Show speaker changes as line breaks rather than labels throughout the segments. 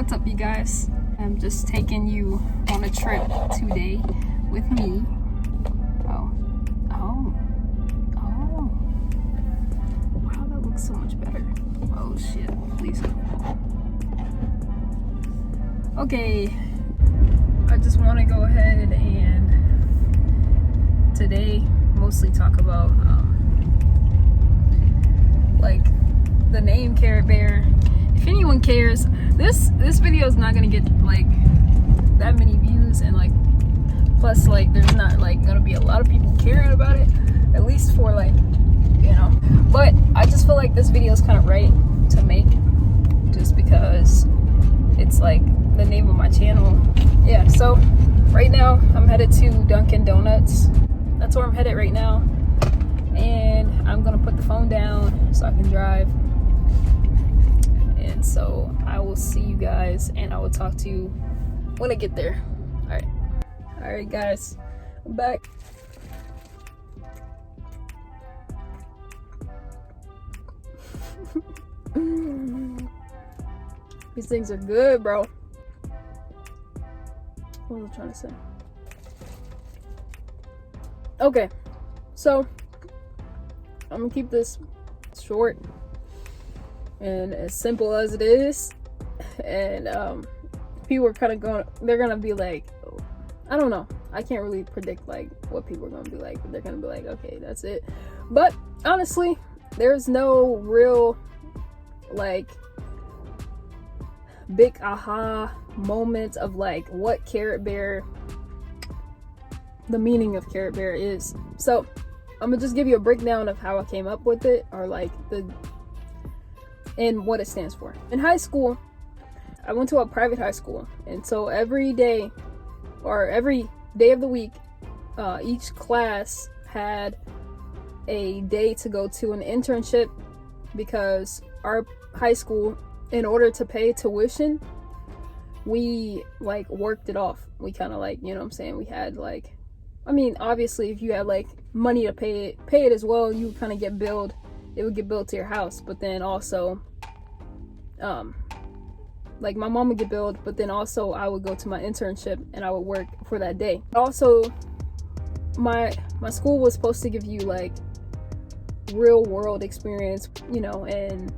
What's up, you guys? I'm just taking you on a trip today with me. Oh. Wow, that looks so much better. Oh shit, please. Okay, I just want to go ahead and today mostly talk about like the name CaRrOT Bear. If anyone cares, this video is not gonna get like that many views, and like plus like there's not like gonna be a lot of people caring about it, at least for like, you know. But I just feel like this video is kind of right to make, just because it's like the name of my channel. Yeah, so right now I'm headed to Dunkin Donuts. That's where I'm headed right now, and I'm gonna put the phone down so I can drive. And so I will see you guys, and I will talk to you when I get there. All right guys, I'm back. These things are good, bro. What was I trying to say? Okay, so I'm gonna keep this short and as simple as it is, and people are kind of they're gonna be like, I don't know, I can't really predict like what people are gonna be like, but they're gonna be like, okay, that's it. But honestly, there's no real like big aha moments of like what CaRrOT Bear, the meaning of CaRrOT Bear is. So I'm gonna just give you a breakdown of how I came up with it, or like and what it stands for. In high school, I went to a private high school, and so every day of the week, each class had a day to go to an internship, because our high school, in order to pay tuition, we like worked it off. We kind of like, you know what I'm saying, we had like, I mean, obviously if you had like money to pay it as well, you kind of get billed. It would get billed to your house, but then also like my mom would get billed, but then also I would go to my internship and I would work for that day. Also, my school was supposed to give you like real world experience, you know, and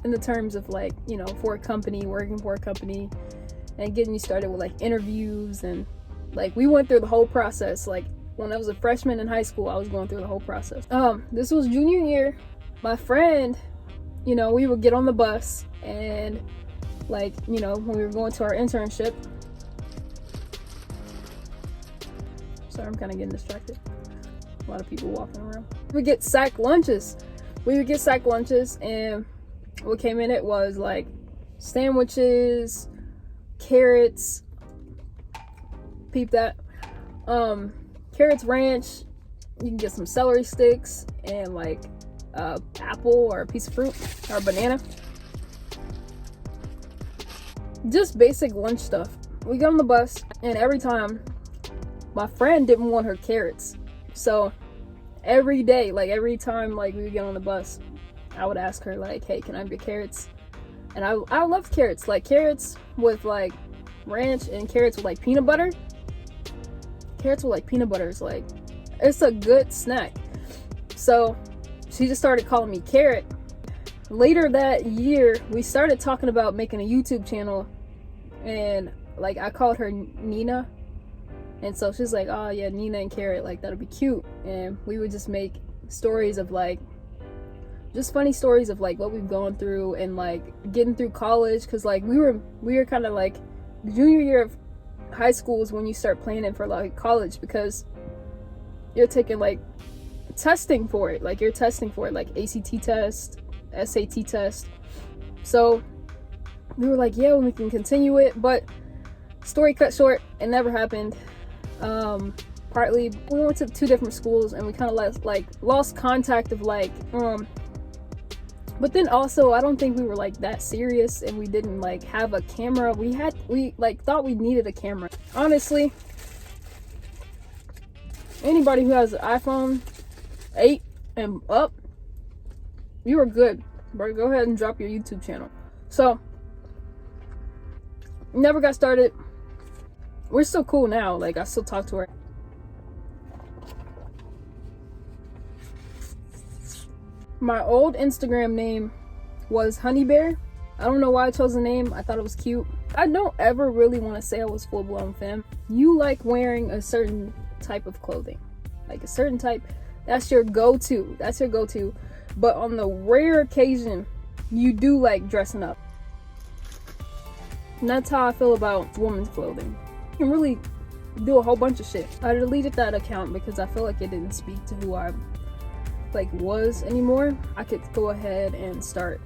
in the terms of like, you know, for a company, working for a company, and getting you started with like interviews, and like we went through the whole process. Like when I was a freshman in high school, I was going through the whole process. This was junior year. My friend, you know, we would get on the bus, and like, you know, when we were going to our internship, sorry, I'm kind of getting distracted. A lot of people walking around. We would get sack lunches. And what came in it was like sandwiches, carrots, peep that, carrots ranch. You can get some celery sticks and like apple or a piece of fruit or a banana. Just basic lunch stuff. We got on the bus, and every time my friend didn't want her carrots, so every day, like every time like we would get on the bus, I would ask her like, hey, can I have your carrots? And I love carrots, like carrots with like ranch and carrots with like peanut butter. Carrots with like peanut butter is like, it's a good snack. So she just started calling me CaRrOT. Later that year, we started talking about making a YouTube channel, and like I called her Nina, and so she's like, oh yeah, Nina and CaRrOT, like that'll be cute. And we would just make stories of like, just funny stories of like what we've gone through, and like getting through college, because like we were kind of like, the junior year of high school is when you start planning for like college, because you're taking like testing for it, like ACT test, SAT test. So we were like, yeah, we can continue it, but story cut short, it never happened. Partly we went to 2 different schools, and we kind of lost contact of like, but then also I don't think we were like that serious, and we didn't like have a camera. We like thought we needed a camera. Honestly, anybody who has an iPhone 8 and up, you are good, bro. Go ahead and drop your YouTube channel. So Never got started. We're still cool now. Like, I still talk to her. My old Instagram name was Honey Bear. I don't know why I chose the name. I thought it was cute. I don't ever really want to say I was full-blown femme. You like wearing a certain type of clothing. Like a certain type. That's your go-to. That's your go-to. But on the rare occasion, you do like dressing up. And that's how I feel about women's clothing. You can really do a whole bunch of shit. I deleted that account because I feel like it didn't speak to who I like was anymore. I could go ahead and start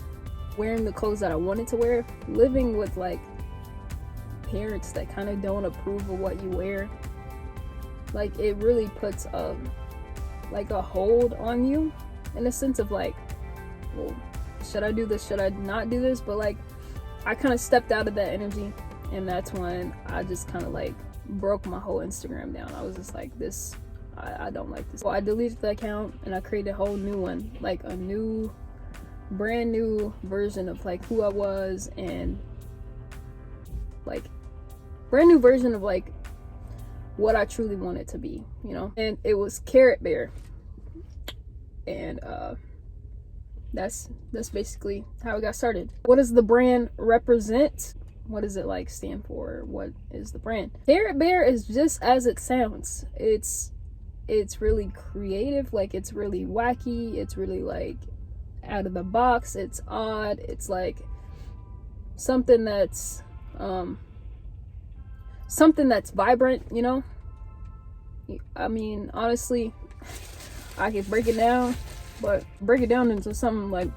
wearing the clothes that I wanted to wear. Living with like parents that kind of don't approve of what you wear, like it really puts like a hold on you in a sense of like, well, should I do this, should I not do this? But like I kind of stepped out of that energy, and that's when I just kind of like broke my whole Instagram down. I was just like, this, I don't like this. So I deleted the account and I created a whole new one, like a new, brand new version of like who I was, and like brand new version of like what I truly wanted to be, you know. And it was CaRrOT Bear, and that's basically how it got started. What does the brand represent? What does it like stand for? What is the brand? CaRrOT Bear is just as it sounds. It's really creative, like it's really wacky, it's really like out of the box, it's odd, it's like something that's vibrant, you know. I mean, honestly, I could break it down, but break it down into something like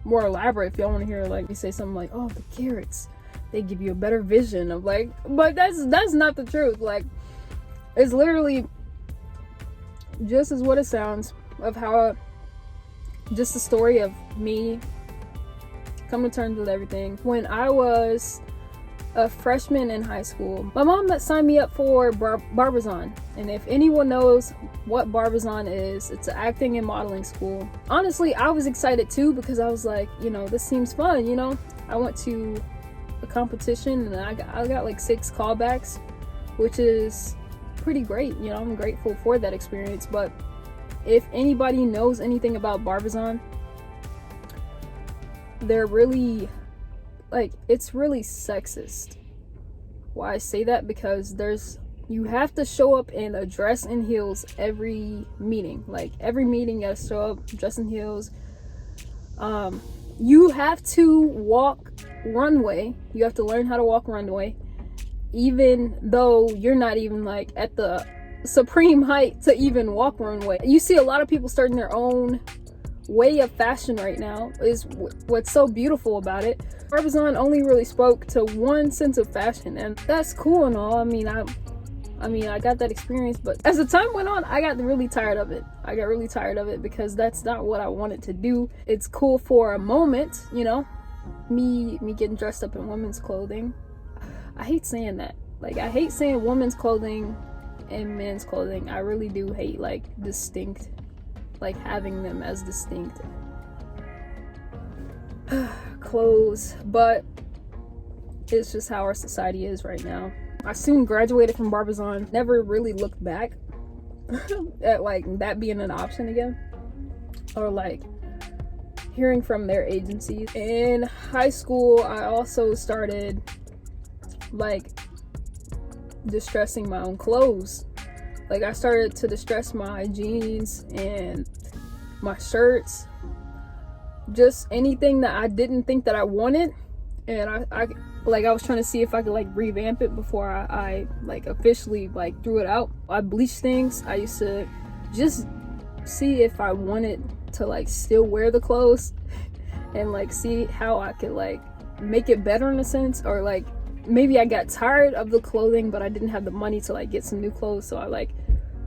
more elaborate if y'all want to hear like me say something like, oh, the carrots, they give you a better vision of like, but that's not the truth. Like, it's literally just as what it sounds, of how just the story of me coming to terms with everything. When I was a freshman in high school, my mom that signed me up for Barbizon. And if anyone knows what Barbizon is, it's an acting and modeling school. Honestly, I was excited too, because I was like, you know, this seems fun, you know. I went to a competition and I got like 6 callbacks, which is pretty great, you know. I'm grateful for that experience. But if anybody knows anything about Barbizon, they're really like, it's really sexist. Why I say that? Because you have to show up in a dress and heels every meeting. Like every meeting you gotta show up dress and heels. You have to walk runway. You have to learn how to walk runway, even though you're not even like at the supreme height to even walk runway. You see a lot of people starting their own way of fashion right now, is what's so beautiful about it. Barbizon only really spoke to one sense of fashion, and that's cool and all. I mean, I got that experience, but as the time went on, I got really tired of it. I got really tired of it because that's not what I wanted to do. It's cool for a moment, you know, me getting dressed up in women's clothing. I hate saying that. Like, I hate saying women's clothing and men's clothing. I really do hate like distinct, like having them as distinct clothes, but it's just how our society is right now. I soon graduated from Barbizon, never really looked back at like that being an option again, or like hearing from their agencies. In high school, I also started like distressing my own clothes. Like, I started to distress my jeans and my shirts, just anything that I didn't think that I wanted. And I was trying to see if I could like revamp it before I like officially like threw it out. I bleached things. I used to just see if I wanted to like still wear the clothes and like see how I could like make it better in a sense, or like maybe I got tired of the clothing but I didn't have the money to like get some new clothes, so I like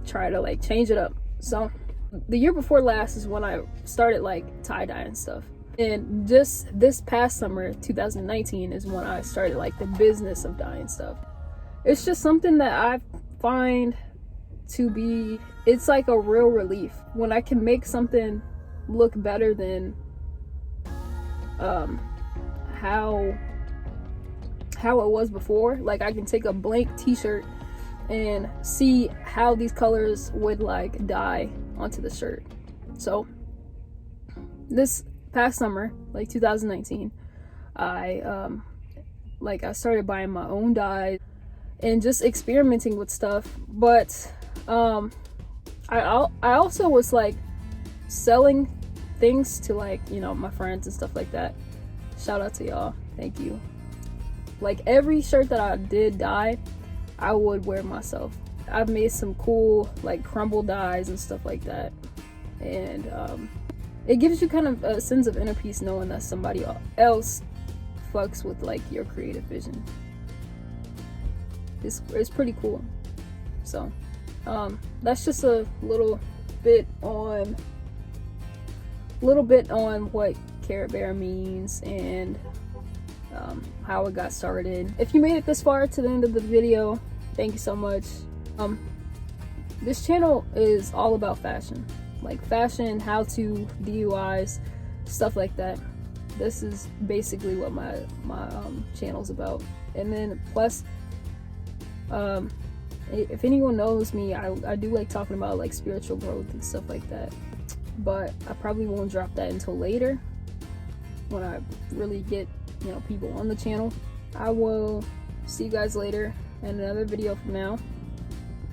try to like change it up. So the year before last is when I started like tie-dye and stuff. And just this past summer, 2019, is when I started like the business of dyeing stuff. It's just something that I find to be, it's like a real relief when I can make something look better than how how it was before. Like I can take a blank t-shirt and see how these colors would like dye onto the shirt. So this past summer, like 2019, I started buying my own dye and just experimenting with stuff. But I also was like selling things to like, you know, my friends and stuff like that. Shout out to y'all, thank you. Like every shirt that I did dye, I would wear myself. I've made some cool like crumble dyes and stuff like that, and it gives you kind of a sense of inner peace knowing that somebody else fucks with like your creative vision. It's pretty cool. So that's just a little bit on what CaRrOT means and how it got started. If you made it this far to the end of the video, thank you so much. This channel is all about fashion, like fashion, how to, DUIs, stuff like that. This is basically what my channel's about. And then plus, if anyone knows me, I do like talking about like spiritual growth and stuff like that, but I probably won't drop that until later when I really get, you know, people on the channel. I will see you guys later in another video from now.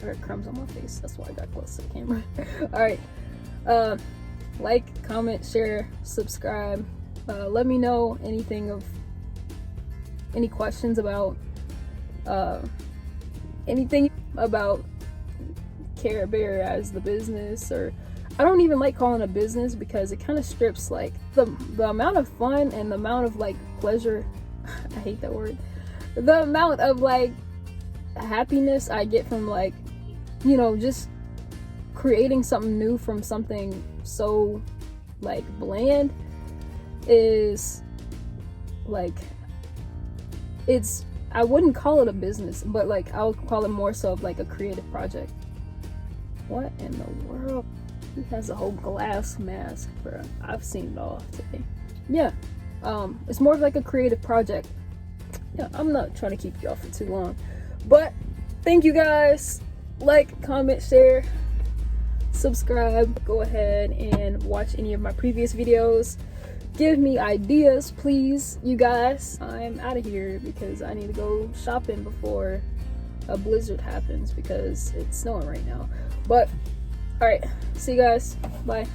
I got crumbs on my face, that's why I got close to the camera. All right, like, comment, share, subscribe. Let me know any questions about anything about CaRrOT as the business, or I don't even like calling it a business because it kind of strips like the amount of fun and the amount of like pleasure. I hate that word. The amount of like happiness I get from like, you know, just creating something new from something so like bland is like, I wouldn't call it a business, but like I would call it more so of like a creative project. What in the world? He has a whole glass mask, bro. I've seen it all today. Yeah, it's more of like a creative project. Yeah, I'm not trying to keep you all for too long, but thank you guys. Like, comment, share, subscribe. Go ahead and watch any of my previous videos. Give me ideas, please, you guys. I'm out of here because I need to go shopping before a blizzard happens because it's snowing right now. But all right, see you guys. Bye.